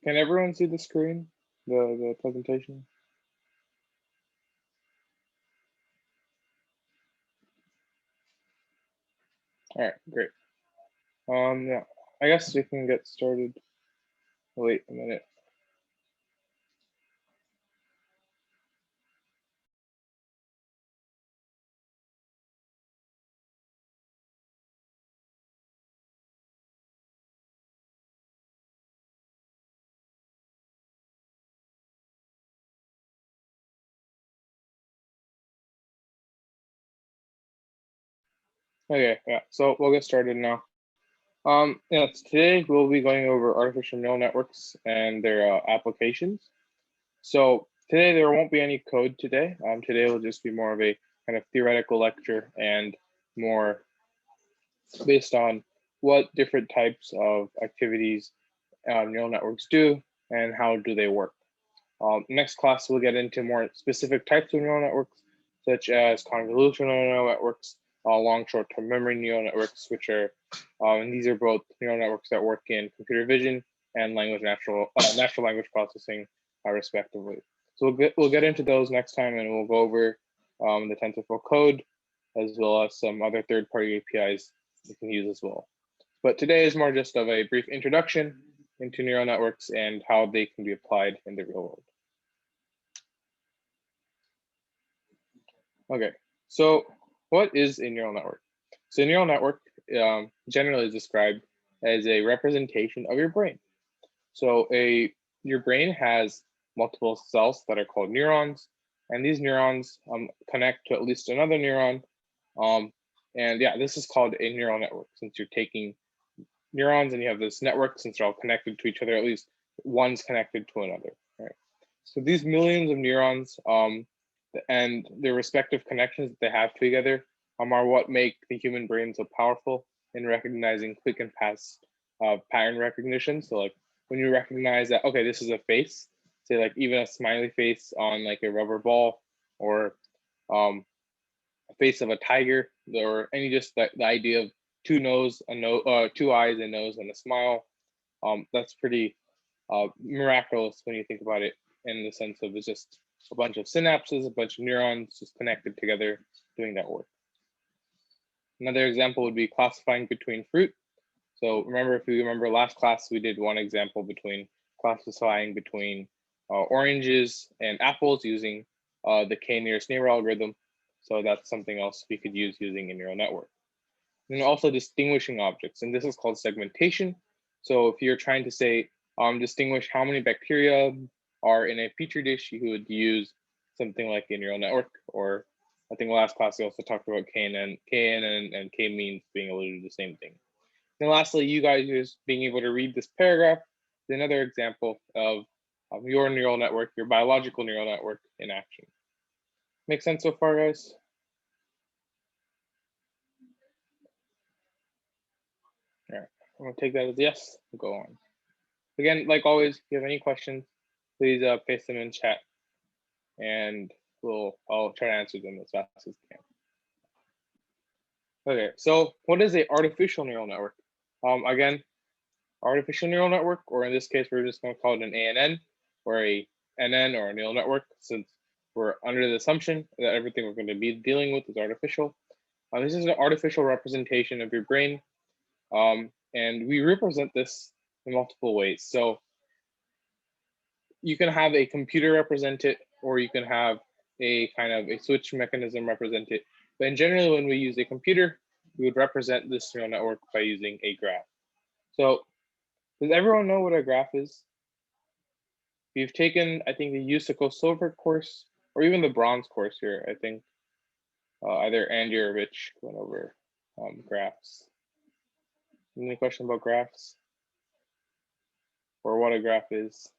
Can everyone see the screen, the presentation? All right, great. Yeah, I guess we can get started. Wait a minute. Okay, yeah, so we'll get started now. Yeah, today we'll be going over artificial neural networks and their applications. So today there won't be any code today. Today will just be more of a kind of theoretical lecture and more based on what different types of activities neural networks do and how do they work. Next class, we'll get into more specific types of neural networks, such as convolutional neural networks, long short-term memory neural networks, which are, and these are both neural networks that work in computer vision and natural language processing, respectively. So we'll get into those next time, and we'll go over the TensorFlow code, as well as some other third-party APIs you can use as well. But today is more just of a brief introduction into neural networks and how they can be applied in the real world. Okay, so what is a neural network? So a neural network generally is described as a representation of your brain. So your brain has multiple cells that are called neurons, and these neurons connect to at least another neuron. And yeah, this is called a neural network, since you're taking neurons and you have this network, since they're all connected to each other, at least one's connected to another, right? So these millions of neurons and their respective connections that they have together are what make the human brain so powerful in recognizing quick and fast pattern recognition. So like when you recognize that, okay, this is a face, say like even a smiley face on like a rubber ball, or a face of a tiger, or any just the idea of two eyes, a nose, and a smile. That's pretty miraculous when you think about it, in the sense of it's just a bunch of synapses, a bunch of neurons just connected together doing that work. Another example would be classifying between fruit. So remember, if you remember last class, we did one example between classifying between oranges and apples using the k nearest neighbor algorithm. So that's something else we could use using a neural network. And also distinguishing objects, and this is called segmentation. So if you're trying to say, distinguish how many bacteria are in a petri dish, you would use something like a neural network. Or I think last class we also talked about KNN and k-means being able to do the same thing. And lastly, you guys just being able to read this paragraph is another example of your neural network, your biological neural network in action. Make sense so far, guys? All right, I'm gonna take that as yes, we'll go on. Again, like always, if you have any questions, please paste them in chat, and I'll try to answer them as fast as I can. Okay, so what is a artificial neural network? Again, artificial neural network, or in this case, we're just going to call it an ANN, or a NN, or a neural network, since we're under the assumption that everything we're going to be dealing with is artificial. This is an artificial representation of your brain, and we represent this in multiple ways. So you can have a computer represent it, or you can have a kind of a switch mechanism represent it. But in general, when we use a computer, we would represent this neural network by using a graph. So does everyone know what a graph is? If you've taken, I think, the USICO Silver course, or even the bronze course here, I think either Andy or Rich went over graphs. Any question about graphs? Or what a graph is?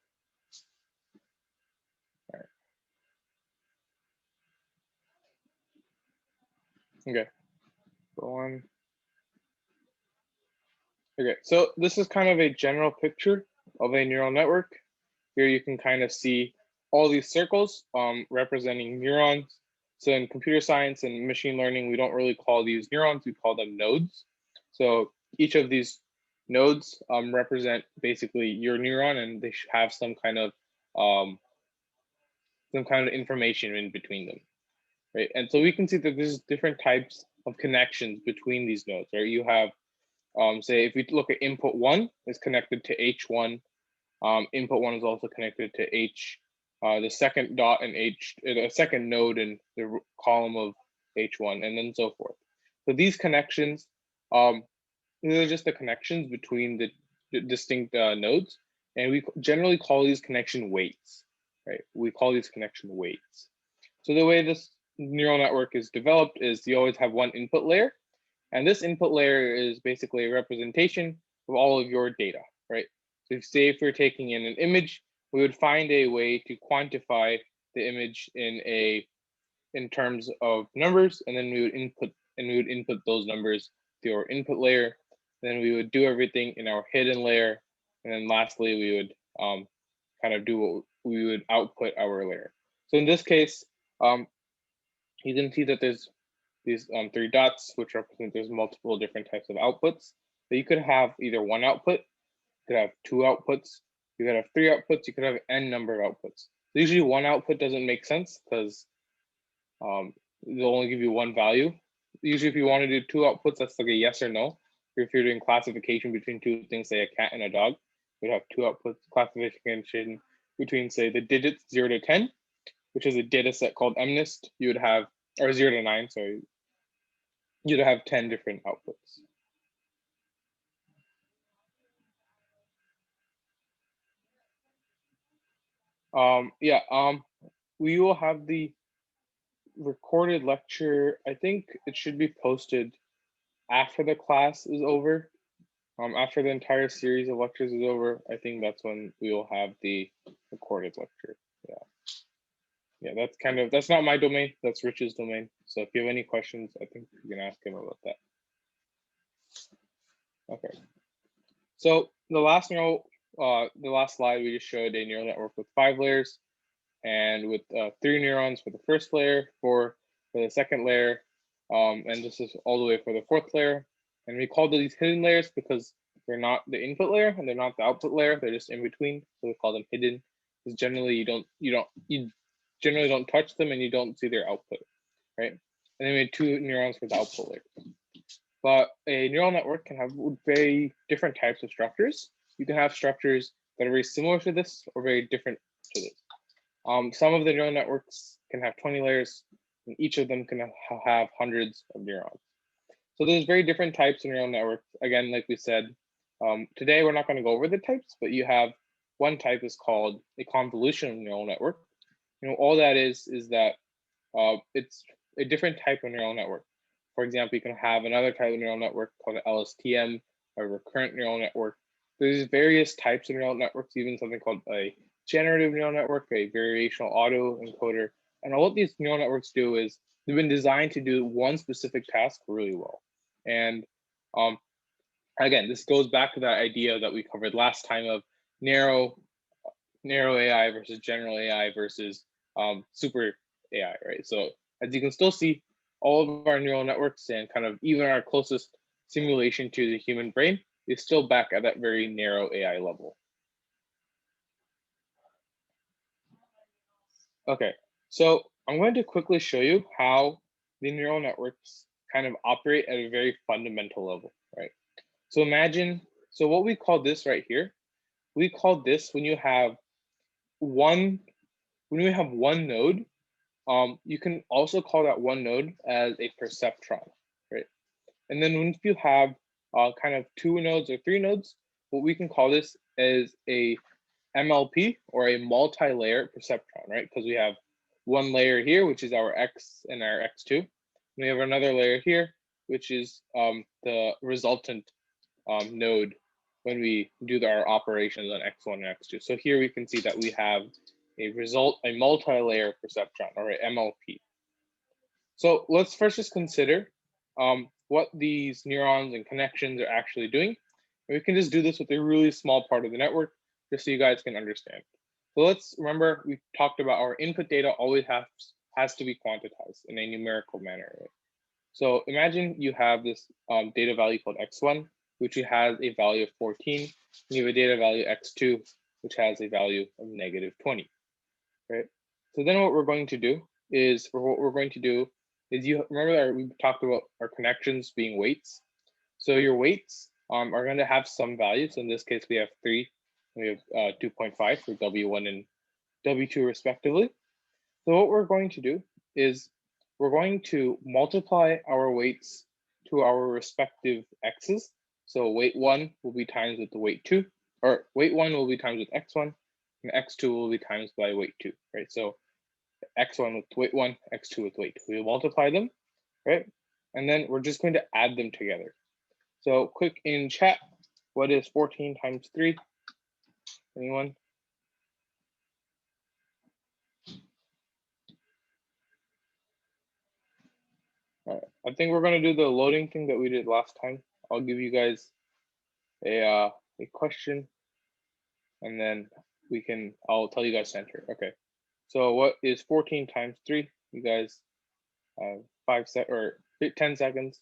All right. Okay, go on. Okay, so this is kind of a general picture of a neural network. Here you can kind of see all these circles representing neurons. So in computer science and machine learning, we don't really call these neurons, we call them nodes. So each of these nodes represent basically your neuron, and they should have some kind of information in between them, right? And so we can see that there's different types of connections between these nodes, right? You have, say, if we look at input 1 is connected to H1, input 1 is also connected to H, the second dot and H, the second node in the column of H1, and then so forth. So these connections, these are just the connections between the distinct nodes, and we generally call these connection weights, right? We call these connection weights. So the way this neural network is developed is you always have one input layer, and this input layer is basically a representation of all of your data, right? So say if we're taking in an image, we would find a way to quantify the image in terms of numbers, and then we would input those numbers to our input layer. Then we would do everything in our hidden layer, and then lastly we would kind of do what we would output our layer. So in this case, you can see that there's these 3 dots, which represent there's multiple different types of outputs. So you could have either one output, you could have 2 outputs, you could have 3 outputs, you could have n number of outputs. Usually one output doesn't make sense because they'll only give you one value. Usually if you want to do 2 outputs, that's like a yes or no. If you're doing classification between 2 things, say a cat and a dog, you'd have 2 outputs. Classification between, say, the digits 0 to 10, which is a data set called MNIST, you would have, or 0 to 9, sorry, you'd have 10 different outputs. We will have the recorded lecture. I think it should be posted after the class is over. After the entire series of lectures is over, I think that's when we will have the recorded lecture. Yeah, that's not my domain, that's Rich's domain. So if you have any questions, I think you can ask him about that. Okay. So the last slide, we just showed a neural network with 5 layers, and with 3 neurons for the first layer, 4 for the second layer, and this is all the way for the 4th layer. And we call these hidden layers because they're not the input layer and they're not the output layer. They're just in between, so we call them hidden. Because generally you generally don't touch them and you don't see their output, right? And then we have 2 neurons for the output layer. But a neural network can have very different types of structures. You can have structures that are very similar to this or very different to this. Some of the neural networks can have 20 layers, and each of them can have hundreds of neurons. So there's very different types of neural networks. Again, like we said, today we're not going to go over the types, but you have one type is called a convolutional neural network. All that is that it's a different type of neural network. For example, you can have another type of neural network called an LSTM, a recurrent neural network. There's various types of neural networks, even something called a generative neural network, a variational autoencoder. And all these neural networks do is they've been designed to do one specific task really well. And again, this goes back to that idea that we covered last time of narrow AI versus general AI versus super AI, right? So as you can still see, all of our neural networks and kind of even our closest simulation to the human brain is still back at that very narrow AI level. Okay, so I'm going to quickly show you how the neural networks kind of operate at a very fundamental level, right? So imagine, so what we call this right here, we call this when you have one node, you can also call that one node as a perceptron, right? And then once you have kind of 2 nodes or 3 nodes, what we can call this is a MLP, or a multi-layer perceptron, right? Because we have one layer here, which is our X and our X2. And we have another layer here, which is the resultant node when we do our operations on X1 and X2. So here we can see that we have a multi-layer perceptron, or a MLP. So let's first just consider what these neurons and connections are actually doing. And we can just do this with a really small part of the network, just so you guys can understand. So let's remember, we talked about our input data always has to be quantized in a numerical manner, right? So imagine you have this data value called x1, which has a value of 14, and you have a data value x2, which has a value of -20, right? So then what we're going to do is, you remember that we talked about our connections being weights. So your weights are going to have some values. In this case, we have 3, we have 2.5 for W1 and W2 respectively. So what we're going to do is we're going to multiply our weights to our respective x's. So weight 1 will be times with the weight 2, or weight 1 will be times with x1, and x2 will be times by weight 2, right? So x1 with weight 1, x2 with weight 2. We multiply them, right? And then we're just going to add them together. So quick in chat, what is 14 times 3? Anyone? All right. I think we're going to do the loading thing that we did last time. I'll give you guys a question, and then I'll tell you guys to enter. Okay. So what is 14 times 3? You guys have 10 seconds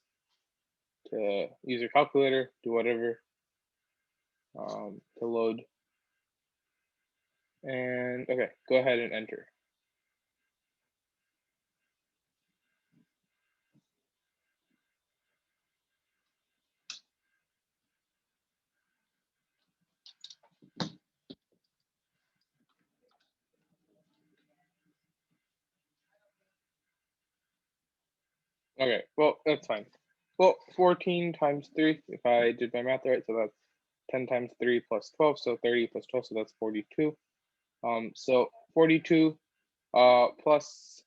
to use your calculator, do whatever to load. And okay, go ahead and enter. Okay, well, that's fine. Well, 14 times 3, if I did my math right, so that's 10 times 3 plus 12, so 30 plus 12, so that's 42. So 42 plus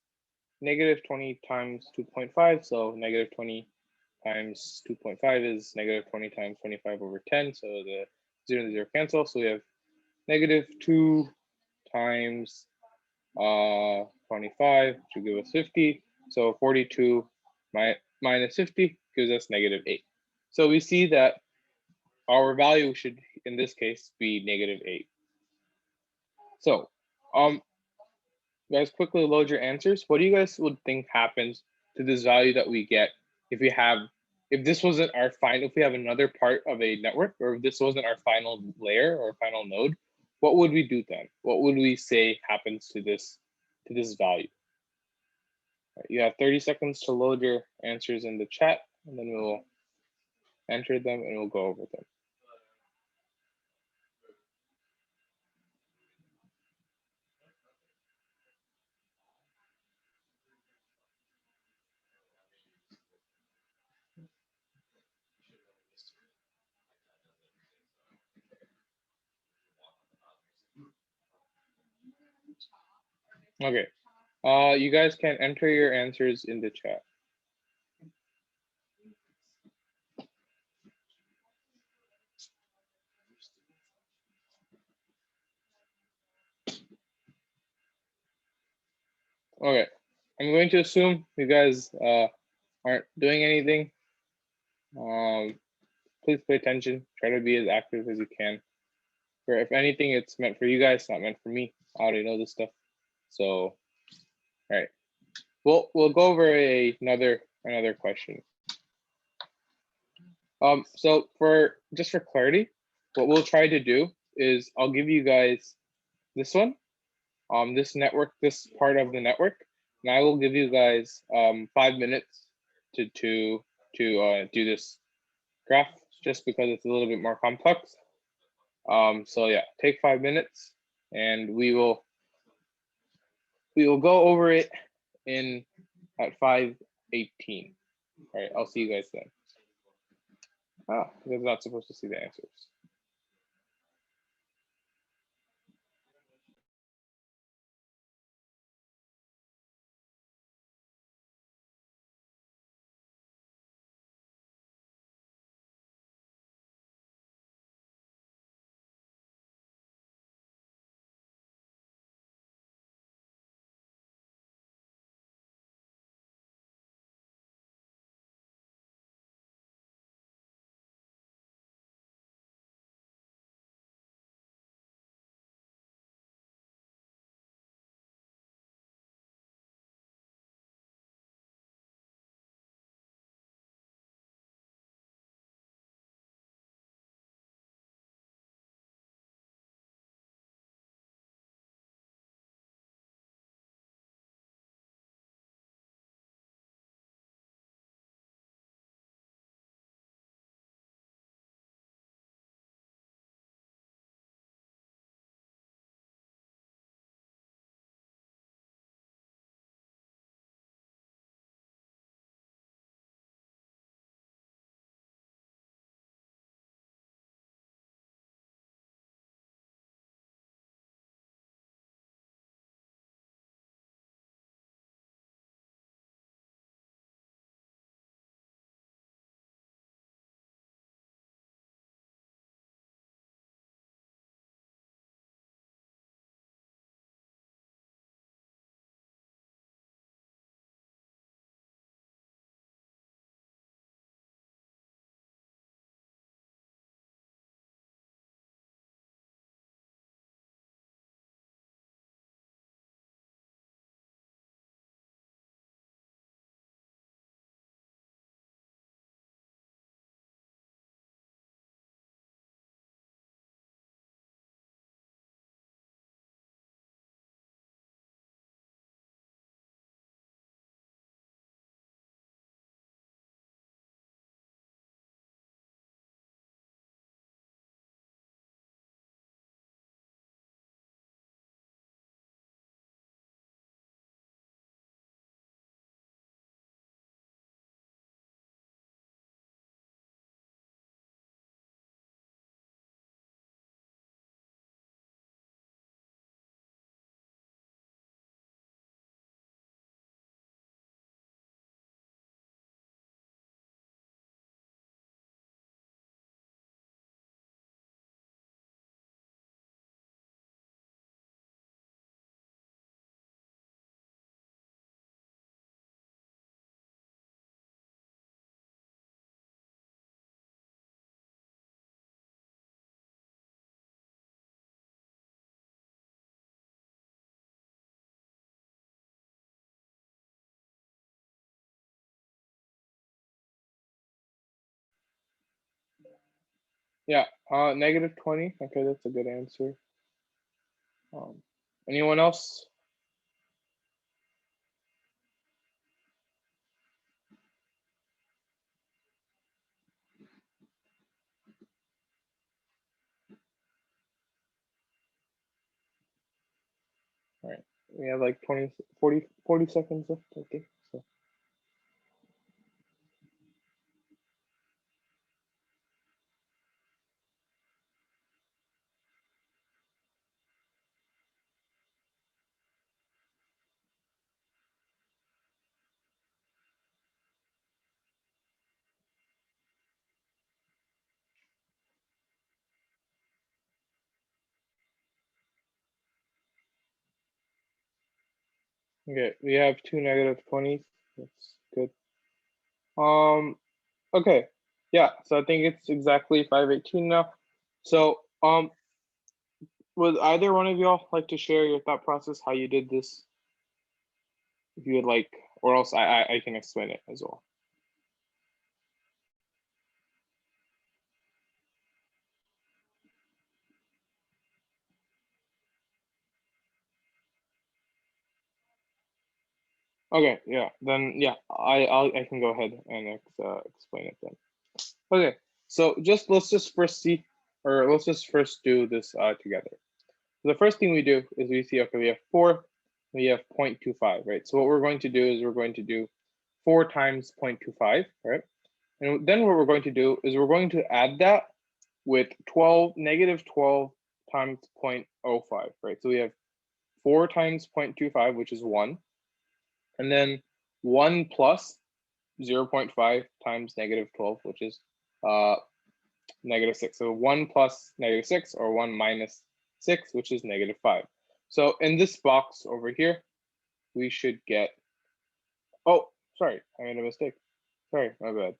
-20 times 2.5, so -20 times 2.5 is -20 times 25 over 10, so the 0 and 0 cancel, so we have -2 times 25 to give us 50, so 42 minus 50 gives us -8. So we see that our value should, in this case, be -8. So, guys, quickly load your answers. What do you guys would think happens to this value that we get if this wasn't our final, if we have another part of a network, or if this wasn't our final layer or final node? What would we do then? What would we say happens to this value? You have 30 seconds to load your answers in the chat, and then we'll enter them and we'll go over them. Okay, you guys can enter your answers in the chat. Okay, I'm going to assume you guys aren't doing anything. Please pay attention. Try to be as active as you can. Or if anything, it's meant for you guys, not meant for me. I already know this stuff. So, all right. We'll go over another question. So just for clarity, what we'll try to do is I'll give you guys this one, this part of the network, and I will give you guys 5 minutes to do this graph, just because it's a little bit more complex. So yeah, take 5 minutes, and we will go over it at 5:18. All right, I'll see you guys then. Ah, you're not supposed to see the answers. Yeah, -20. Okay, that's a good answer. Anyone else? All right, we have like 20, 40 seconds left, I think. So, okay, we have two -20s. That's good. Okay, yeah. So I think it's exactly 5:18 now. So, would either one of y'all like to share your thought process, how you did this, if you would like, or else I can explain it as well. Okay, yeah, then yeah, I can go ahead and explain it then. Okay, so let's just first see, or let's just first do this together. The first thing we do is we see, okay, we have 4, we have 0.25, right? So what we're going to do is we're going to do 4 times 0.25, right? And then what we're going to do is we're going to add that with -12 times 0.05, right? So we have 4 times 0.25, which is 1, and then 1 plus 0.5 times -12, which is -6. So 1 plus -6, or 1 minus 6, which is -5. So in this box over here, we should get, oh, sorry, I made a mistake. Sorry, my bad.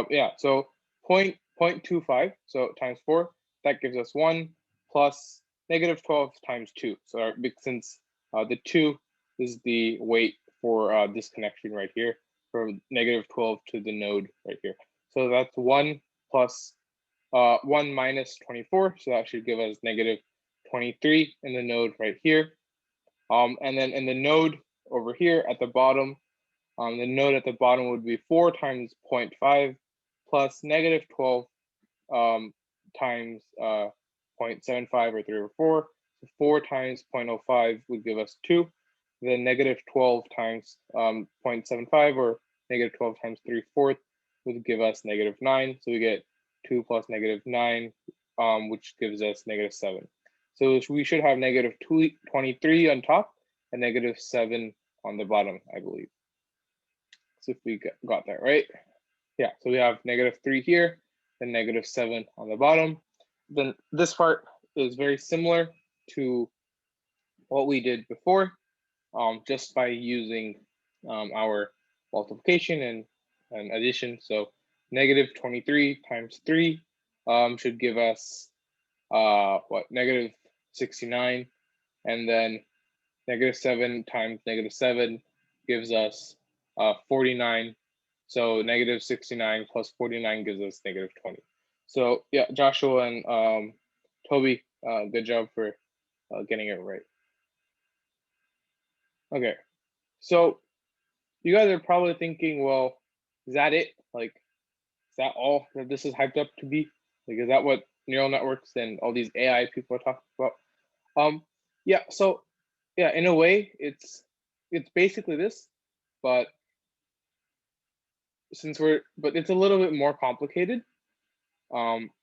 Yeah, so 0.25, so times 4, that gives us 1 plus -12 times 2. So since the 2 is the weight for this connection right here, from -12 to the node right here. So that's 1 plus 1 minus 24, so that should give us -23 in the node right here. And then in the node over here at the bottom, the node at the bottom would be 4 times 0.5 plus -12 times 0.75, or 3 or 4. So 4 times 0.05 would give us 2. Then -12 times 0.75, or -12 times 3/4 would give us -9. So we get 2 plus -9, which gives us -7. So we should have -23 on top and -7 on the bottom, I believe. So if we got that right. Yeah, so we have -3 here and -7 on the bottom. Then this part is very similar to what we did before, just by using our multiplication and addition. So -23 times 3 should give us what, -69, and then -7 times -7 gives us 49. So -69 plus 49 gives us -20. So yeah, Joshua and Toby, good job for getting it right. Okay, so you guys are probably thinking, well, is that it? Like, is that all that this is hyped up to be? Like, is that what neural networks and all these AI people are talking about? Yeah. So yeah, in a way, it's basically this, but but it's a little bit more complicated. Um,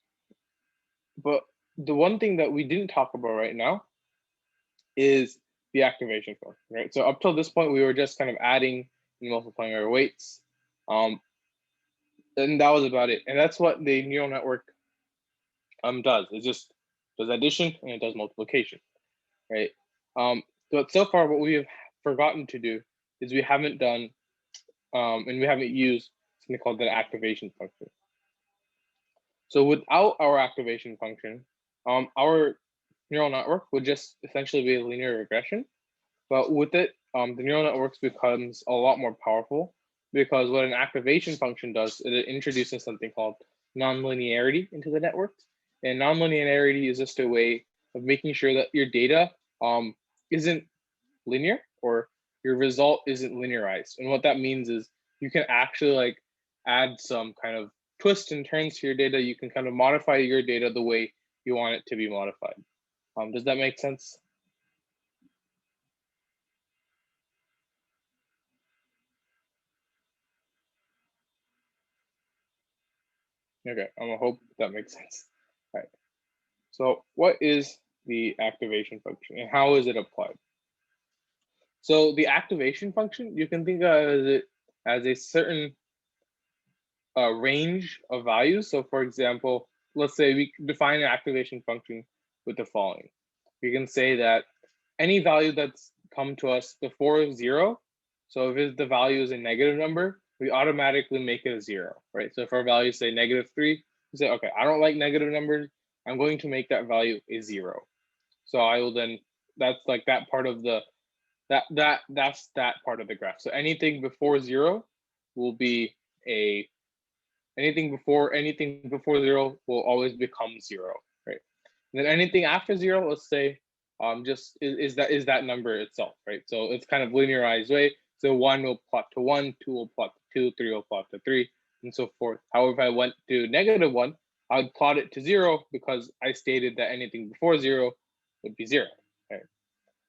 but the one thing that we didn't talk about right now is the activation function, right? So up till this point, we were just kind of adding and multiplying our weights. And that was about it. And that's what the neural network does. It just does addition and it does multiplication, right? But so far, what we have forgotten to do is we haven't done and we haven't used something called the activation function. So without our activation function, our neural network would just essentially be a linear regression. But with it, the neural networks becomes a lot more powerful, because what an activation function does is it introduces something called nonlinearity into the network. And nonlinearity is just a way of making sure that your data isn't linear, or your result isn't linearized. And what that means is you can actually like add some kind of twists and turns to your data. You can kind of modify your data the way you want it to be modified. Does that make sense? Okay, I'm gonna hope that makes sense. All right. So what is the activation function and how is it applied? So the activation function, you can think of it as a certain range of values. So for example, let's say we define an activation function with the following. We can say that any value that's come to us before 0, so if the value is a negative number, we automatically make it a 0, right? So if our value say -3, we say, okay, I don't like negative numbers. I'm going to make that value a 0. So I will then, that's like that part of the, that's that part of the graph. So anything before 0 will be a, anything before 0 will always become 0, right? And then anything after 0, let's say, just is that number itself, right? So it's kind of linearized way. So 1 will plot to 1, 2 will plot to 2, 3 will plot to 3, and so forth. However, if I went to -1, I would plot it to 0 because I stated that anything before 0 would be 0, right?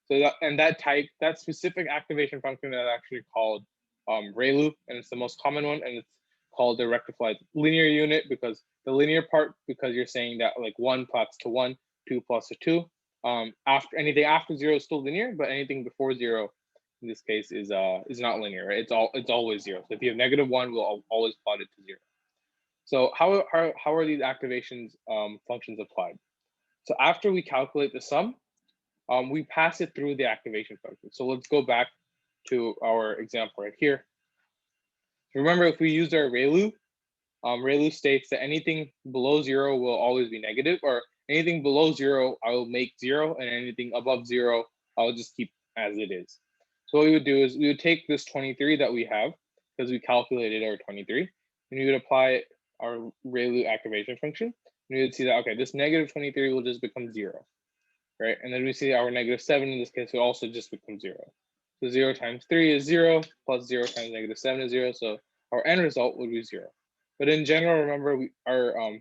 So that specific activation function is actually called ReLu, and it's the most common one, and it's called the rectified linear unit because the linear part, because you're saying that like 1 plots to 1, 2 plots to 2. After anything after 0 is still linear, but anything before 0 in this case is not linear, right? It's always 0. So if you have -1, we'll always plot it to 0. So how are these activations functions applied? So after we calculate the sum, we pass it through the activation function. So let's go back to our example right here. Remember, if we use our ReLu, ReLu states that anything below 0 will always be negative, or anything below 0, I will make 0, and anything above 0, I'll just keep as it is. So what we would do is we would take this 23 that we have, because we calculated our 23, and we would apply our ReLu activation function. And we would see that, okay, this -23 will just become 0. Right? And then we see our -7 in this case will also just become 0. So 0 times 3 is 0, plus 0 times -7 is 0. So our end result would be 0. But in general, remember, our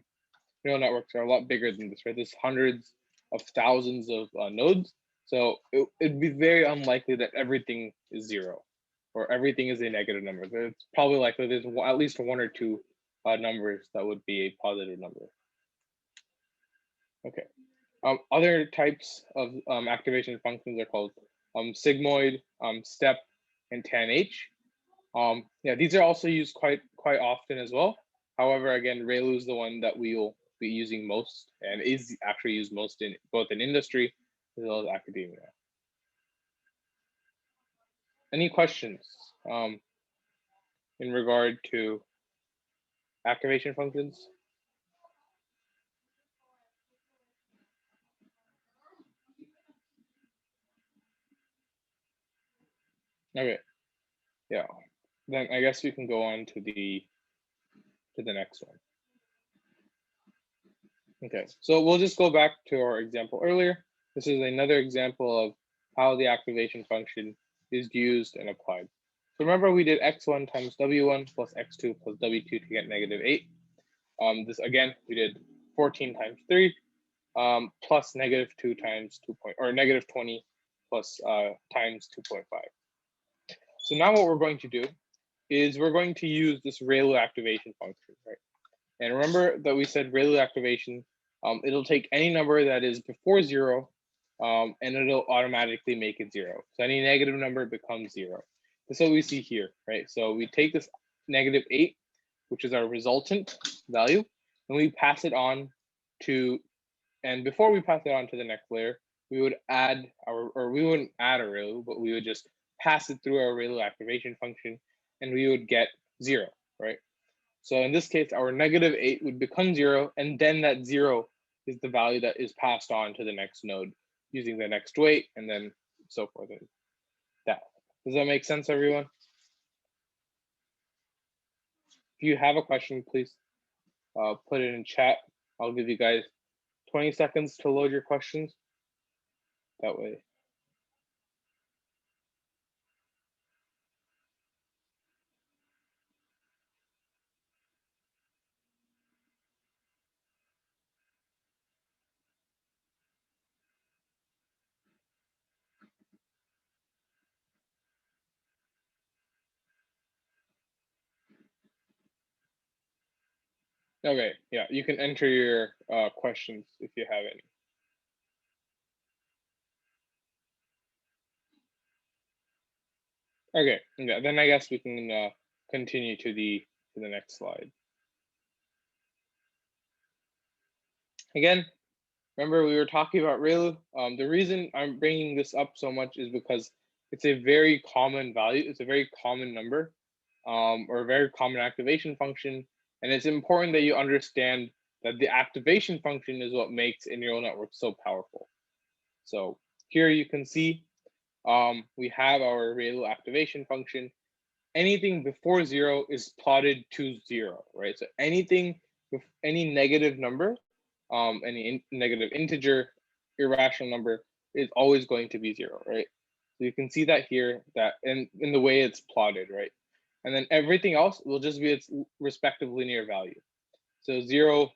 neural networks are a lot bigger than this, right? There's hundreds of thousands of nodes. So it'd be very unlikely that everything is 0 or everything is a negative number. It's probably likely there's at least 1 or 2 numbers that would be a positive number. Okay. Other types of activation functions are called sigmoid, step, and tanh. Yeah, these are also used quite often as well. However, again, ReLu is the one that we will be using most and is actually used most in both in industry as well as academia. Any questions in regard to activation functions? Okay, yeah. Then I guess we can go on to the next one. Okay, so we'll just go back to our example earlier. This is another example of how the activation function is used and applied. So remember, we did x1 times w1 plus x2 plus w2 to get -8. This again, we did 14 times 3 plus -2 times 2 point, or -20 plus times 2.5. So now what we're going to do is we're going to use this ReLu activation function, right? And remember that we said ReLu activation, it'll take any number that is before 0, and it'll automatically make it 0. So any negative number becomes 0. That's what we see here, right? So we take this -8, which is our resultant value, and we pass it on to, and before we pass it on to the next layer, we would add we wouldn't add a ReLu, but we would just pass it through our ReLu activation function, and we would get 0, right? So in this case, our -8 would become 0, and then that 0 is the value that is passed on to the next node using the next weight, and then so forth. And that. Does that make sense, everyone? If you have a question, please put it in chat. I'll give you guys 20 seconds to load your questions. That way. Okay, yeah, you can enter your questions if you have any. Okay, yeah, then I guess we can continue to the next slide. Again, remember we were talking about ReLu. The reason I'm bringing this up so much is because it's a very common value. It's a very common number, or a very common activation function, and it's important that you understand that the activation function is what makes a neural network so powerful. So here you can see we have our ReLu activation function. Anything before 0 is plotted to 0, right? So anything with any negative number, any negative integer, irrational number is always going to be 0, right? So you can see that here, that in the way it's plotted, right? And then everything else will just be its respective linear value. So 0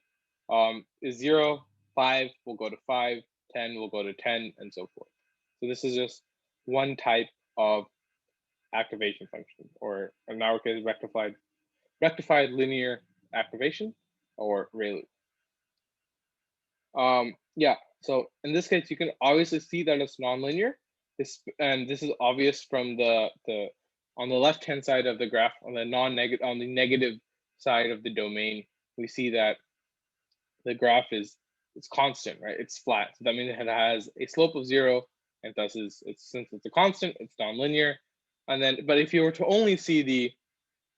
is 0, 5 will go to 5, 10 will go to 10, and so forth. So this is just one type of activation function, or in our case, rectified linear activation, or ReLu. Yeah, so in this case, you can obviously see that it's nonlinear. And this is obvious from the on the left-hand side of the graph, on the negative side of the domain, we see that the graph it's constant, right? It's flat. So that means it has a slope of 0, and thus since it's a constant, it's nonlinear. And then, but if you were to only see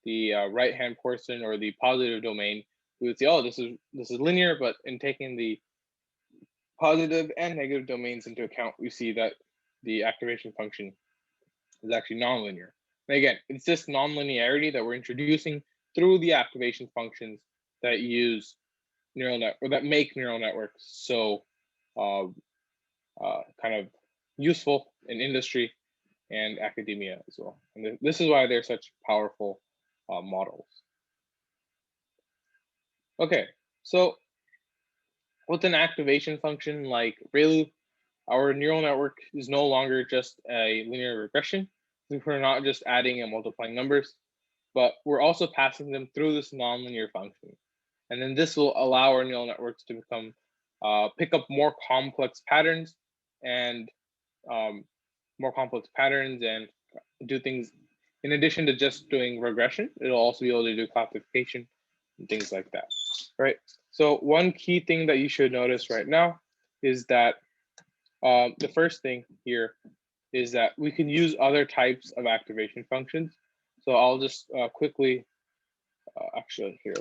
the right-hand portion, or the positive domain, we would say, oh, this is linear. But in taking the positive and negative domains into account, we see that the activation function is actually nonlinear. And again, it's this nonlinearity that we're introducing through the activation functions that use that make neural networks so kind of useful in industry and academia as well. And this is why they're such powerful models. Okay, so with an activation function like ReLu, our neural network is no longer just a linear regression. We're not just adding and multiplying numbers, but we're also passing them through this nonlinear function. And then this will allow our neural networks to become pick up more complex patterns and do things in addition to just doing regression. It'll also be able to do classification and things like that, right? So one key thing that you should notice right now is that the first thing here is that we can use other types of activation functions. So I'll just quickly, actually here,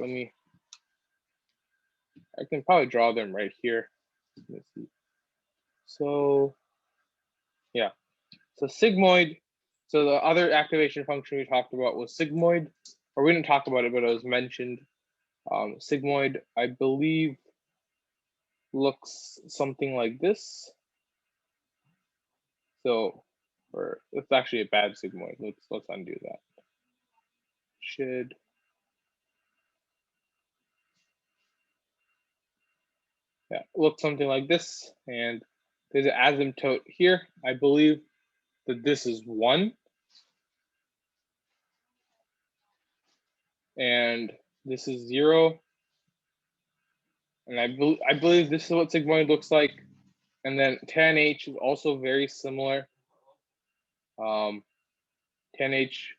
I can probably draw them right here. Let's see. So yeah, so sigmoid. So the other activation function we talked about was sigmoid, or we didn't talk about it, but it was mentioned. Sigmoid, I believe, looks something like this. So, or it's actually a bad sigmoid. Let's undo that. Should. Yeah, looks something like this. And there's an asymptote here. I believe that this is 1. And this is 0. And I believe this is what sigmoid looks like. And then tan H is also very similar. Tan H,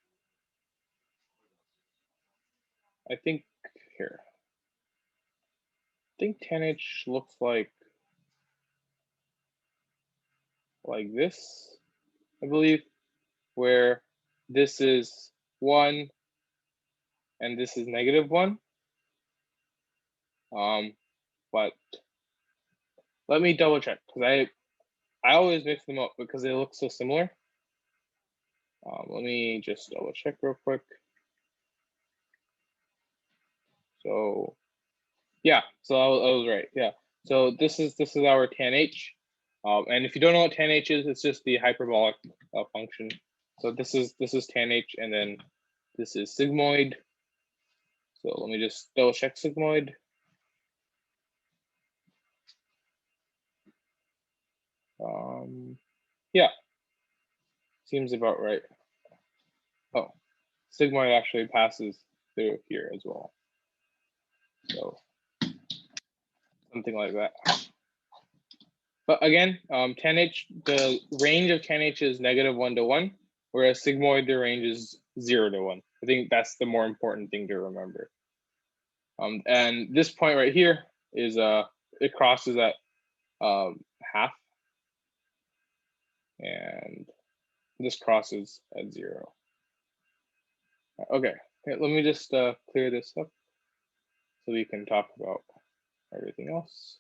I think here. I think tan H looks like this, I believe, where this is 1 and this is -1. But let me double check, because I always mix them up because they look so similar. Let me just double check real quick. So yeah, so I was right. Yeah, So this is our tanh. And if you don't know what tanh is, it's just the hyperbolic function. So this is tanh, and then this is sigmoid. So let me just double check sigmoid. Yeah, seems about right. Oh, sigmoid actually passes through here as well. So something like that. But again, tanh, the range of tanh is -1 to 1, whereas sigmoid, the range is 0 to 1. I think that's the more important thing to remember. And this point right here is it crosses at half, and this crosses at 0. Okay, let me just clear this up so we can talk about everything else.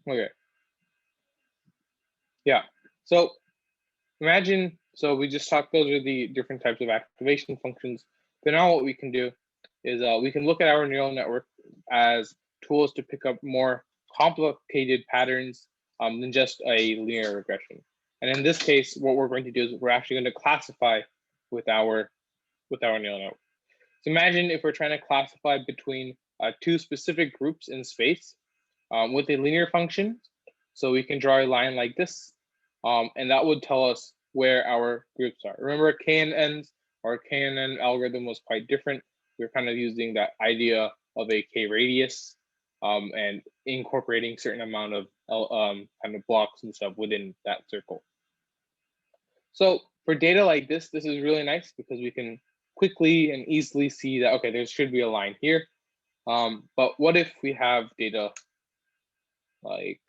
Okay. Yeah. So imagine, so we just talked, those are the different types of activation functions. But now what we can do is we can look at our neural network as tools to pick up more complicated patterns than just a linear regression. And in this case, what we're going to do is we're actually going to classify with our neural network. So imagine if we're trying to classify between two specific groups in space with a linear function. So we can draw a line like this, and that would tell us where our groups are. Remember, KNNs, our KNN algorithm was quite different. We were kind of using that idea of a K radius and incorporating certain amount of kind of blocks and stuff within that circle. So for data like this is really nice because we can quickly and easily see that, okay, there should be a line here. But what if we have data like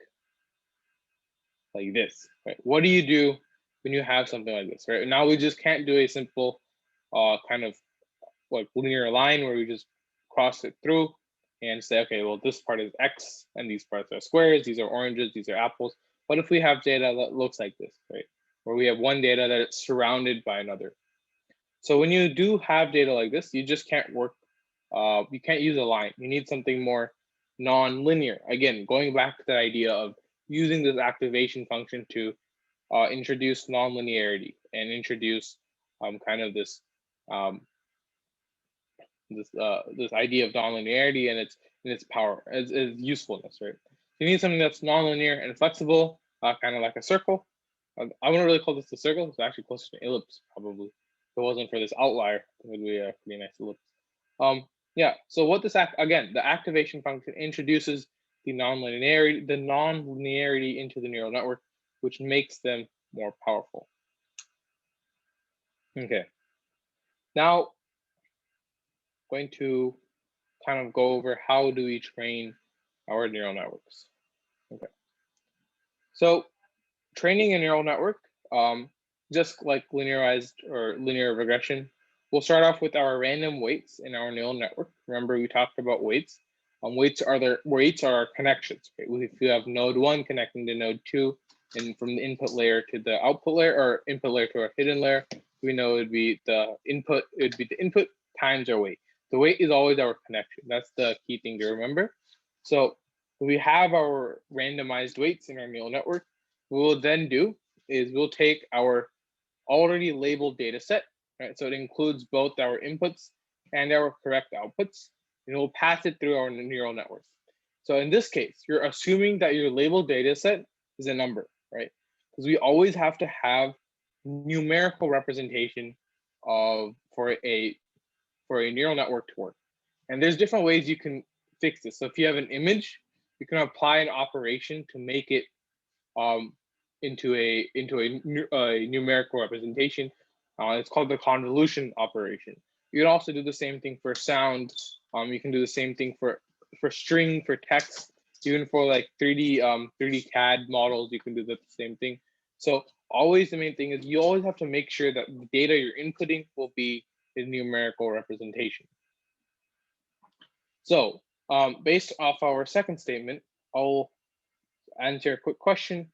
this, right? What do you do when you have something like this, right? Now we just can't do a simple kind of like linear line where we just cross it through and say, okay, well, this part is X and these parts are squares, these are oranges, these are apples. What if we have data that looks like this, right? Where we have one data that is surrounded by another. So when you do have data like this, you just can't work, you can't use a line. You need something more non-linear. Again, going back to the idea of using this activation function to introduce non-linearity and introduce kind of this this idea of non-linearity and its power, its usefulness, right? You need something that's non-linear and flexible, kind of like a circle. I wouldn't really call this a circle. It's actually closer to an ellipse, probably. If it wasn't for this outlier, it would be a pretty nice ellipse. Yeah. So what this again, the activation function introduces the non-linearity into the neural network, which makes them more powerful. Okay. Now, going to kind of go over how do we train our neural networks. Okay. So training a neural network, just like linearized or linear regression, we'll start off with our random weights in our neural network. Remember, we talked about weights. Weights are our connections. Right? If you have node 1 connecting to node 2, and from the input layer to the output layer, or input layer to our hidden layer, we know it would be the input. It would be the input times our weight. The weight is always our connection. That's the key thing to remember. So we have our randomized weights in our neural network. What we'll then do is we'll take our already labeled data set, right? So it includes both our inputs and our correct outputs, and we'll pass it through our neural networks. So in this case, you're assuming that your labeled data set is a number, right? Because we always have to have numerical representation for a neural network to work. And there's different ways you can fix this. So if you have an image, you can apply an operation to make it into a numerical representation. It's called the convolution operation. You can also do the same thing for sound. You can do the same thing for string, for text, even for like 3D CAD models. You can do the same thing. So always the main thing is you always have to make sure that the data you're inputting will be a numerical representation. So based off our second statement, I'll answer a quick question.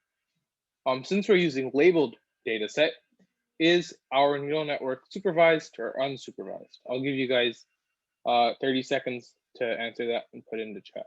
Since we're using labeled data set, is our neural network supervised or unsupervised? I'll give you guys 30 seconds to answer that and put in the chat.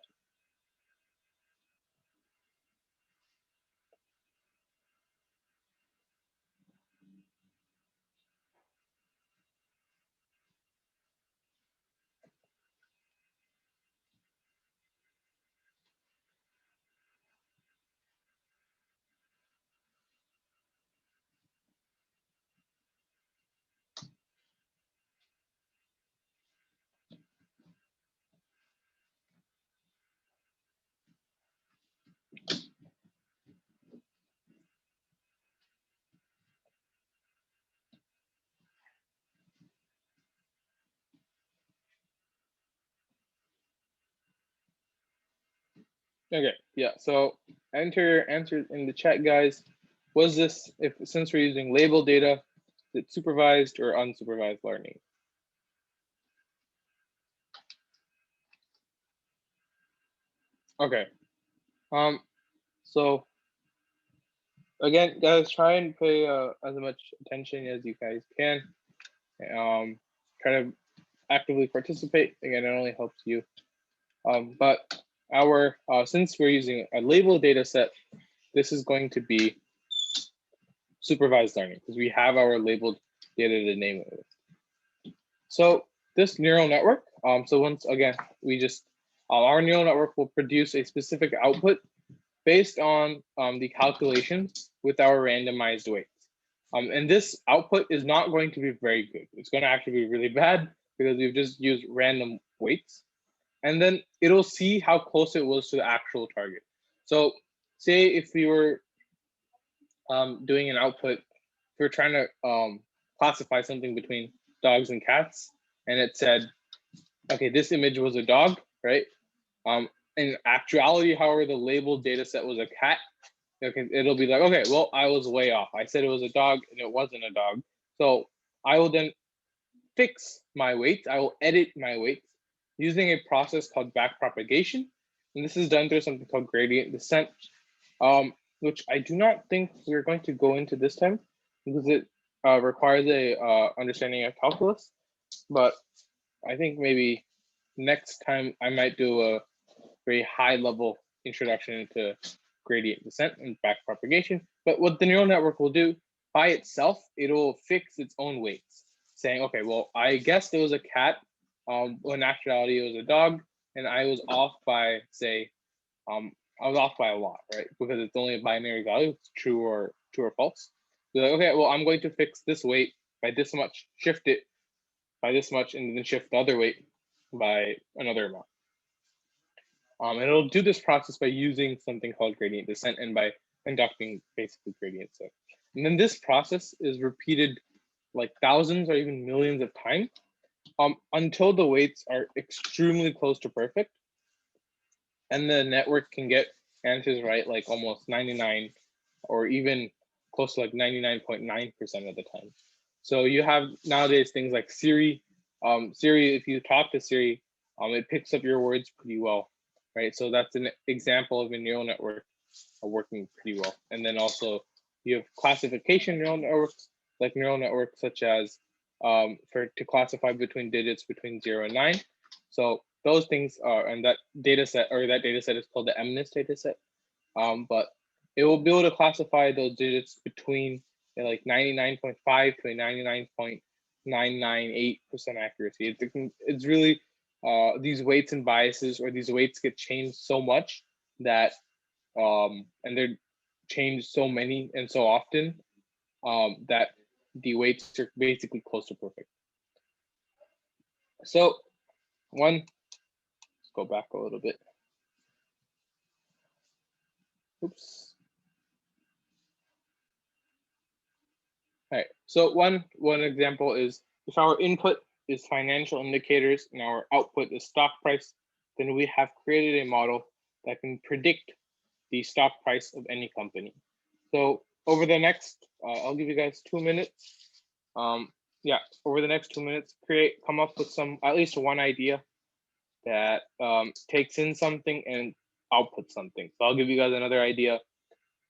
Okay, yeah, so enter your answers in the chat, guys. Was this, if since we're using label data, is it supervised or unsupervised learning? Okay, so again, guys, try and pay as much attention as you guys can. Try to actively participate. Again, it only helps you. But our since we're using a label data set, this is going to be supervised learning because we have our labeled data to name it with. So this neural network, so once again, we just, our neural network will produce a specific output based on the calculations with our randomized weights. And this output is not going to be very good. It's going to actually be really bad because we've just used random weights. And then it'll see how close it was to the actual target. So say if we were doing an output, if we're trying to classify something between dogs and cats, and it said, okay, this image was a dog, right? In actuality, however, the labeled data set was a cat. Okay, it'll be like, okay, well, I was way off. I said it was a dog and it wasn't a dog. So I will then fix my weights. I will edit my weights using a process called backpropagation. And this is done through something called gradient descent, which I do not think we're going to go into this time because it requires a understanding of calculus. But I think maybe next time I might do a very high level introduction into gradient descent and backpropagation. But what the neural network will do by itself, it'll fix its own weights, saying, okay, well, I guessed it was a cat, when in actuality it was a dog, and I was off by, say, I was off by a lot, right? Because it's only a binary value, it's true or false. So like, okay, well, I'm going to fix this weight by this much, shift it by this much, and then shift the other weight by another amount. And it'll do this process by using something called gradient descent and by conducting basically gradient descent. And then this process is repeated like thousands or even millions of times until the weights are extremely close to perfect. And the network can get answers right like almost 99 or even close to like 99.9% of the time. So you have nowadays things like Siri. Siri, if you talk to Siri, it picks up your words pretty well, right? So that's an example of a neural network working pretty well. And then also you have classification neural networks, like neural networks such as to classify between digits between 0 and 9. So those things are, and that data set is called the MNIST data set. But it will be able to classify those digits between like 99.5 to a 99.998% accuracy. It's really these weights and biases, or these weights get changed so much that and they're changed so many and so often that the weights are basically close to perfect. So let's go back a little bit. Oops. All right, so one example is if our input is financial indicators and our output is stock price, then we have created a model that can predict the stock price of any company. So over the next, I'll give you guys 2 minutes. Yeah, over the next 2 minutes, come up with at least one idea that takes in something and outputs something. So I'll give you guys another idea.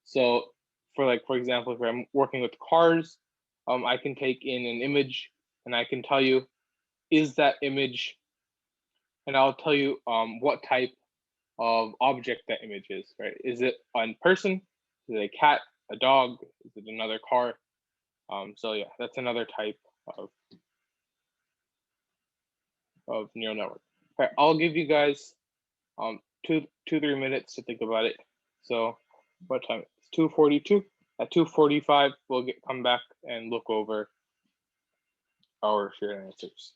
So for example, if I'm working with cars, I can take in an image and I can tell you, is that image, and I'll tell you what type of object that image is, right? Is it a person? Is it a cat, a dog? Is it another car? So yeah, that's another type of, neural network. Okay, I'll give you guys 3 minutes to think about it. So what time? It's 2:42. At 2:45, we'll come back and look over our shared answers.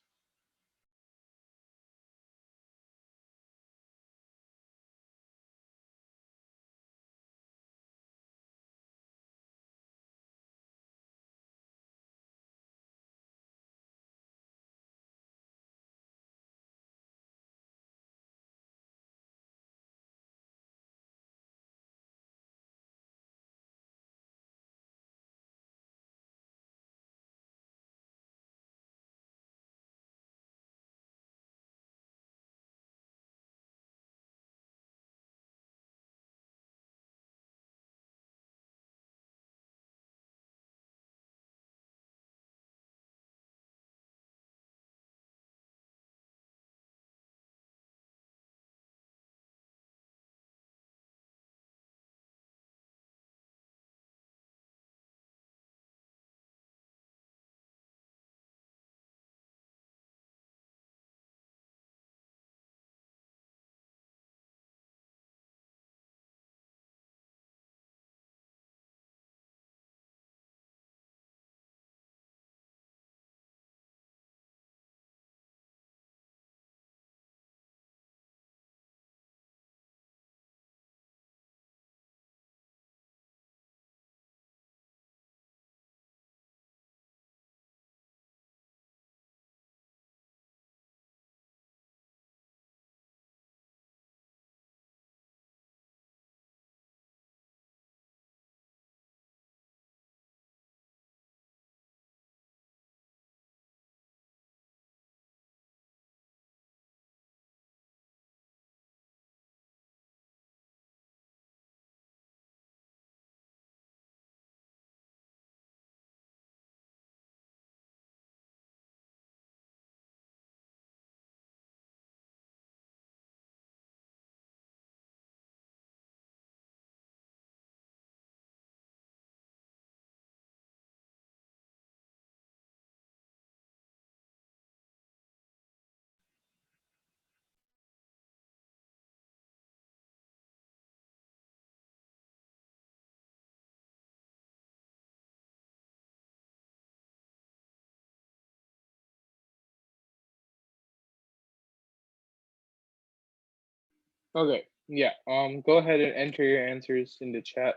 Okay, yeah. Go ahead and enter your answers in the chat.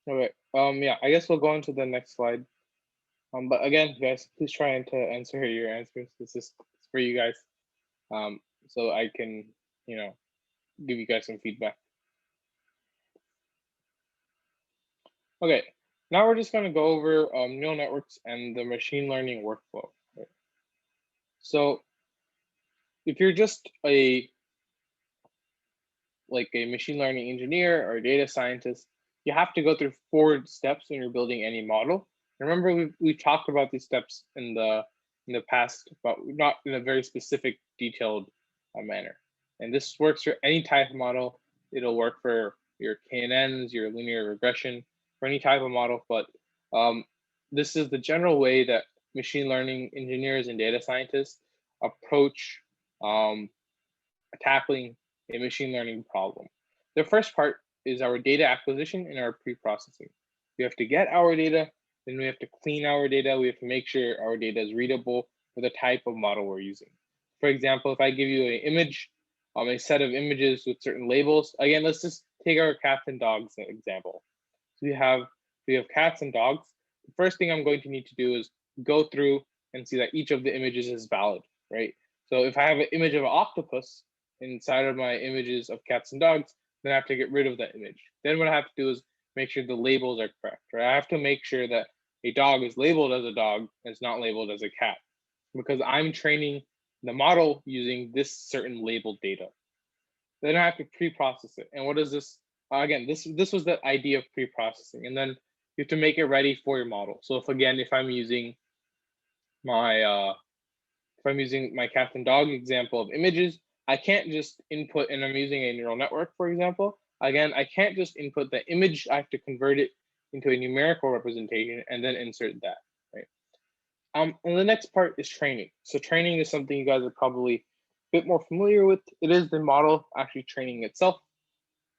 Okay. Yeah. I guess we'll go on to the next slide. But again, guys, please try and to answer your answers. This is for you guys. So I can, give you guys some feedback. Okay. Now we're just going to go over neural networks and the machine learning workflow. Right? So if you're just a machine learning engineer or data scientist, you have to go through 4 steps when you're building any model. Remember, we talked about these steps in the past, but not in a very specific, detailed manner. And this works for any type of model. It'll work for your KNNs, your linear regression, for any type of model. But this is the general way that machine learning engineers and data scientists approach tackling a machine learning problem. The first part is our data acquisition and our pre-processing. We have to get our data, then we have to clean our data. We have to make sure our data is readable for the type of model we're using. For example, if I give you an image, a set of images with certain labels, again, let's just take our cats and dogs example. So we have cats and dogs. The first thing I'm going to need to do is go through and see that each of the images is valid, right? So if I have an image of an octopus inside of my images of cats and dogs, then I have to get rid of that image. Then what I have to do is make sure the labels are correct, right? I have to make sure that a dog is labeled as a dog and it's not labeled as a cat, because I'm training the model using this certain labeled data. Then I have to pre-process it. And what is this? Again, this was the idea of pre-processing. And then you have to make it ready for your model. So if I'm using my cat and dog example of images, I can't just input, and I'm using a neural network, for example. Again, I can't just input the image. I have to convert it into a numerical representation and then insert that, right? And the next part is training. So training is something you guys are probably a bit more familiar with. It is the model actually training itself,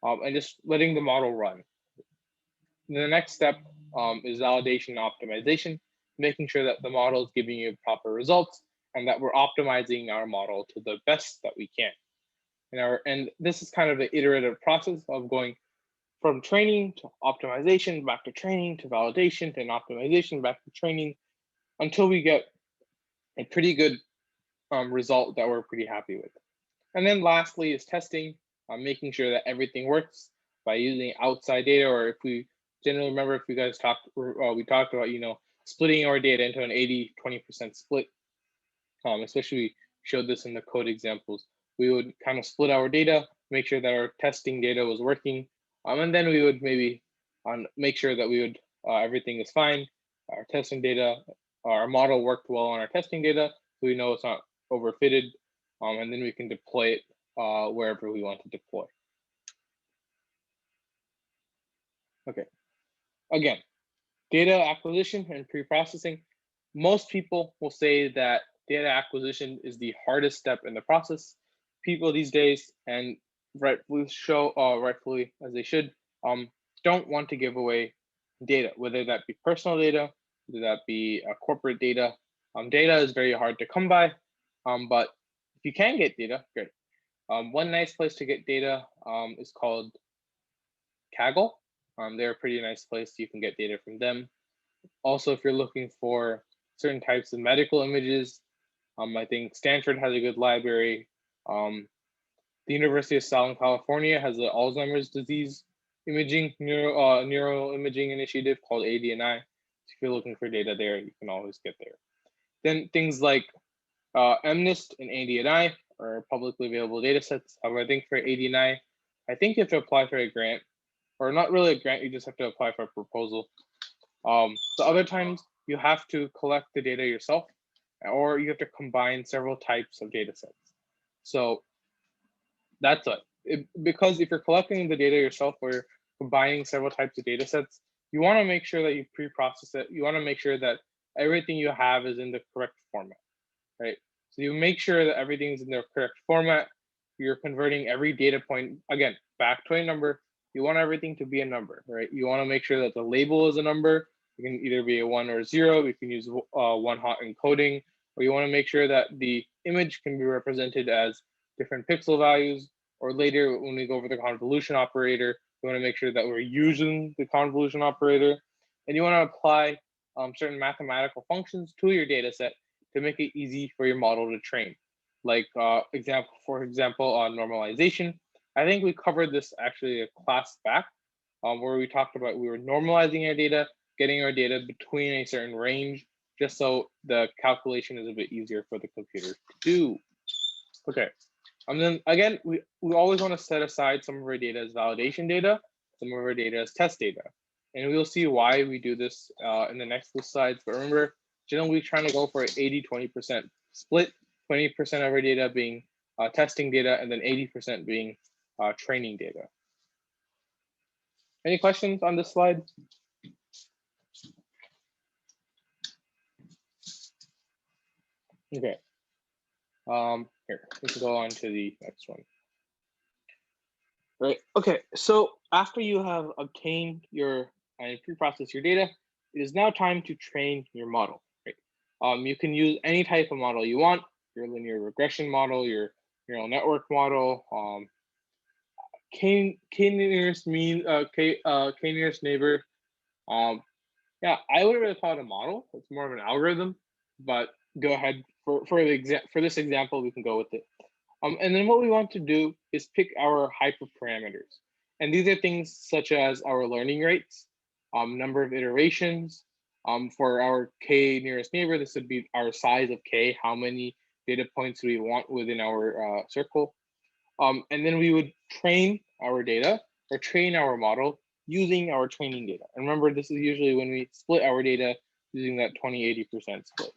and just letting the model run. The next step is validation and optimization, making sure that the model is giving you proper results and that we're optimizing our model to the best that we can. And this is kind of an iterative process of going from training to optimization, back to training to validation, to an optimization, back to training, until we get a pretty good result that we're pretty happy with. And then lastly is testing, making sure that everything works by using outside data, or if we generally remember, if you guys we talked about, splitting our data into an 80-20% split, especially we showed this in the code examples. We would kind of split our data, make sure that our testing data was working, and then we would maybe make sure that everything is fine. Our testing data, our model worked well on our testing data, so we know it's not overfitted, and then we can deploy it wherever we want to deploy. Okay, again, data acquisition and pre-processing. Most people will say that data acquisition is the hardest step in the process. People these days, and rightfully as they should, don't want to give away data, whether that be personal data, whether that be corporate data. Data is very hard to come by, but if you can get data, great. One nice place to get data is called Kaggle. They're a pretty nice place. You can get data from them. Also, if you're looking for certain types of medical images, I think Stanford has a good library. The University of Southern California has an Alzheimer's disease imaging neural imaging initiative called ADNI. If you're looking for data there, you can always get there. Then things like MNIST and ADNI are publicly available data sets. However, I think for ADNI, I think you have to apply for a grant, or not really a grant, you just have to apply for a proposal. The other times you have to collect the data yourself, or you have to combine several types of data sets. So that's it. Because if you're collecting the data yourself or you're combining several types of data sets, you want to make sure that you pre-process it. You want to make sure that everything you have is in the correct format, right? So you make sure that everything's in the correct format. You're converting every data point, again, back to a number. You want everything to be a number, right? You want to make sure that the label is a number. It can either be a 1 or a 0. You can use one hot encoding, or you want to make sure that the image can be represented as different pixel values, or later when we go over the convolution operator, we want to make sure that we're using the convolution operator, and you want to apply certain mathematical functions to your data set to make it easy for your model to train. Like for example, on normalization. I think we covered this actually a class back where we talked about we were normalizing our data, getting our data between a certain range, just so the calculation is a bit easier for the computer to do. Okay, and then again, we always want to set aside some of our data as validation data, some of our data as test data. And we'll see why we do this in the next few slides. But remember, generally we're trying to go for an 80-20% split, 20% of our data being testing data, and then 80% being training data. Any questions on this slide? Okay. Here, we can go on to the next one. Right. Okay. So after you have obtained your and pre-processed your data, it is now time to train your model. Right. You can use any type of model you want. Your linear regression model, your neural network model, k nearest neighbor. Yeah, I would really call it a model. It's more of an algorithm, but go ahead for this example, we can go with it. And then what we want to do is pick our hyperparameters. And these are things such as our learning rates, number of iterations. For our k nearest neighbor, this would be our size of k, how many data points we want within our circle. And then we would train our data or train our model using our training data. And remember, this is usually when we split our data using that 20-80% split.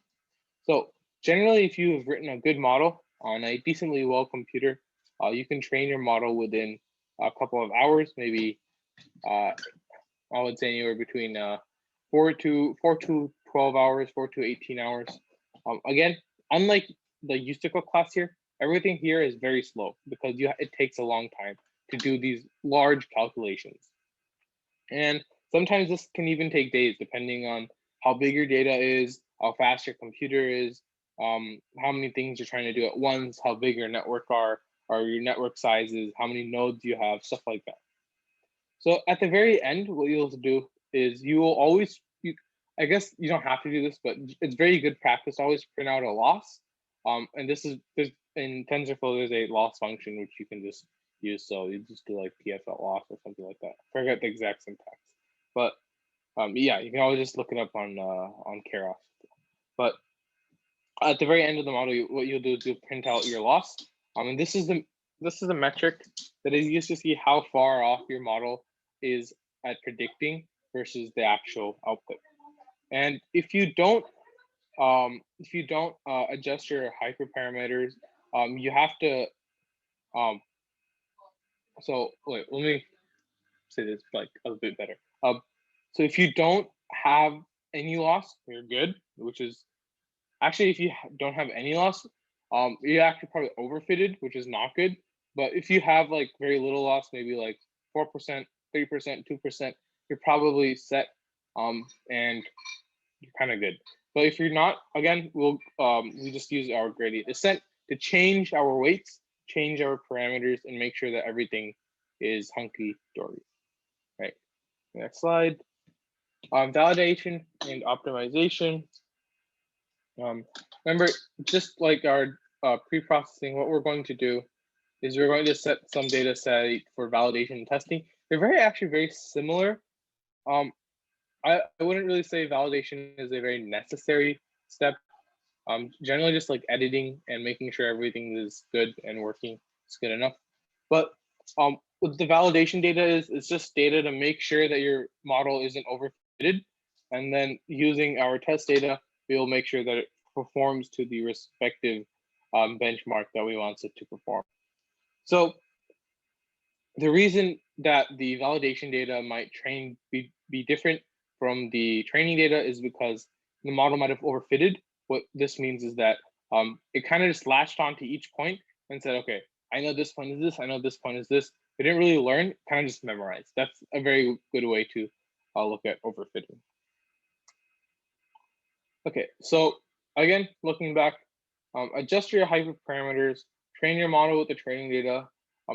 So generally, if you have written a good model on a decently well computer, you can train your model within a couple of hours, maybe I would say anywhere between 4 to 12 hours, 4 to 18 hours. Again, unlike the Usticle class here, everything here is very slow because it takes a long time to do these large calculations. And sometimes this can even take days, depending on how big your data is, how fast your computer is, how many things you're trying to do at once, how big your network are, or your network sizes, how many nodes you have, stuff like that. So at the very end, what you'll do is you will always, I guess you don't have to do this, but it's very good practice, always print out a loss. And this is, in TensorFlow, there's a loss function, which you can just use. So you just do like pf.loss or something like that. Forget the exact syntax. But yeah, you can always just look it up on Keras. But at the very end of the model, what you'll do is you'll print out your loss. And this is the metric that is used to see how far off your model is at predicting versus the actual output. And if you don't adjust your hyperparameters, you have to so wait, let me say this like a bit better. So if you don't have any loss, you're good, which is actually, if you don't have any loss, you're actually probably overfitted, which is not good. But if you have like very little loss, maybe like 4%, 3%, 2%, you're probably set, and you're kind of good. But if you're not, again, we just use our gradient descent to change our weights, change our parameters, and make sure that everything is hunky dory. Right. Next slide. Validation and optimization. Remember, just like our pre-processing, what we're going to do is we're going to set some data set for validation and testing. They're actually very similar. I wouldn't really say validation is a very necessary step. Generally just like editing and making sure everything is good and working is good enough. But what the validation data is, it's just data to make sure that your model isn't overfitted. And then using our test data, we'll make sure that it performs to the respective benchmark that we want it to perform. So the reason that the validation data might be different from the training data is because the model might have overfitted. What this means is that it kind of just latched onto each point and said, okay, I know this point is this, I know this point is this. It didn't really learn, kind of just memorized. That's a very good way to look at overfitting. Okay, so again, looking back, adjust your hyperparameters, train your model with the training data,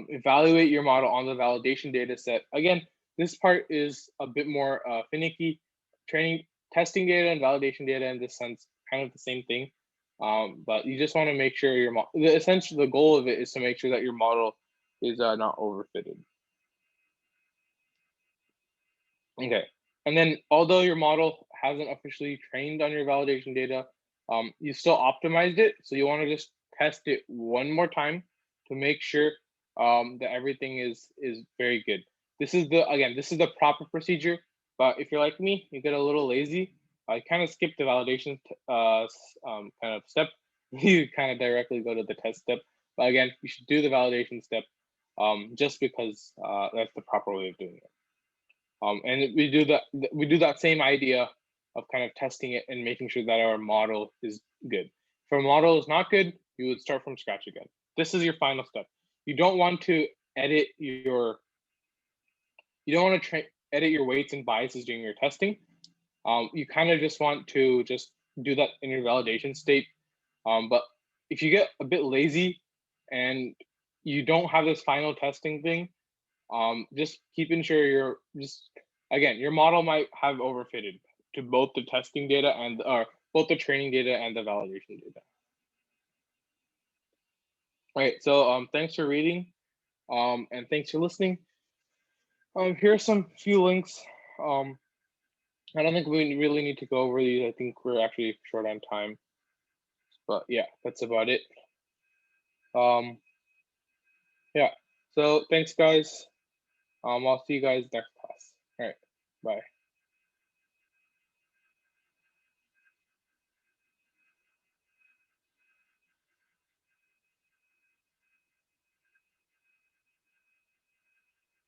evaluate your model on the validation data set. Again, this part is a bit more finicky. Testing data and validation data in this sense, kind of the same thing. But you just want to make sure your model, essentially the goal of it is to make sure that your model is not overfitted. Okay, and then although your model hasn't officially trained on your validation data, you still optimized it. So you want to just test it one more time to make sure that everything is very good. This is the proper procedure. But if you're like me, you get a little lazy. I kind of skip the validation kind of step. You kind of directly go to the test step. But again, you should do the validation step just because that's the proper way of doing it. And we do that same idea of kind of testing it and making sure that our model is good. If our model is not good, you would start from scratch again. This is your final step. You don't want to edit your weights and biases during your testing. You kind of just want to just do that in your validation state. But if you get a bit lazy and you don't have this final testing thing, just keeping sure your model might have overfitted to both the testing data and both the training data and the validation data. All right, so thanks for reading and thanks for listening. Here are some few links. I don't think we really need to go over these. I think we're actually short on time. But yeah, that's about it. Yeah. So thanks, guys. I'll see you guys next class. All right. Bye.